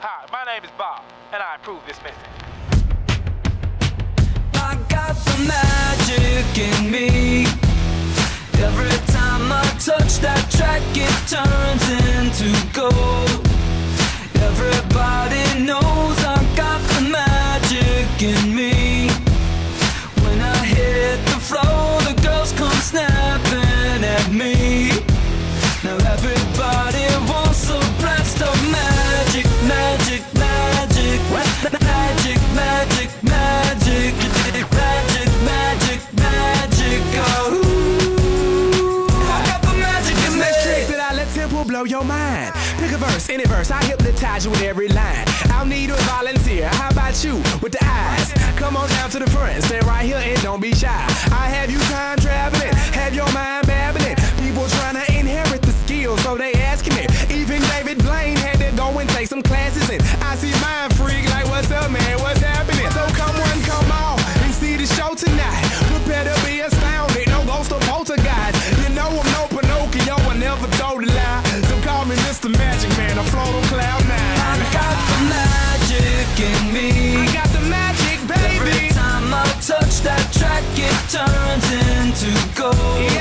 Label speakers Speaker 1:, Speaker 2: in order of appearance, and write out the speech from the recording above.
Speaker 1: Hi, my name is Bob, and I approve this message.
Speaker 2: I got the magic in me. Every time I touch that track, it turns into gold. Everybody knows I got the magic in me. When I hit the floor, the girls come snapping at me. Now everybody wants a blast of magic, magic, magic, magic, magic, magic, magic, magic, magic, oh. I got the magic in me.
Speaker 3: Next trick that I let tempo blow your mind. Pick a verse, any verse, I hypnotize you with every line. I'll need a volunteer, how about you with the eyes? Come on down to the front, stay right here and don't be shy. I have you time traveling, have your mind babbling. People trying to inherit the skills, so they asking it. Even David Blaine had to go and take some classes in. I see mind freak like, what's up, man, what's happening? So come on, come on, and see the show tonight. Prepare to be astounded, no ghost or poltergeist. You know I'm no Pinocchio, I never told a lie. So call me Mr. Magic Man, I float on cloud nine.
Speaker 2: I got the magic in me.
Speaker 3: I got the magic, baby.
Speaker 2: Every time I touch that track, it turns into gold.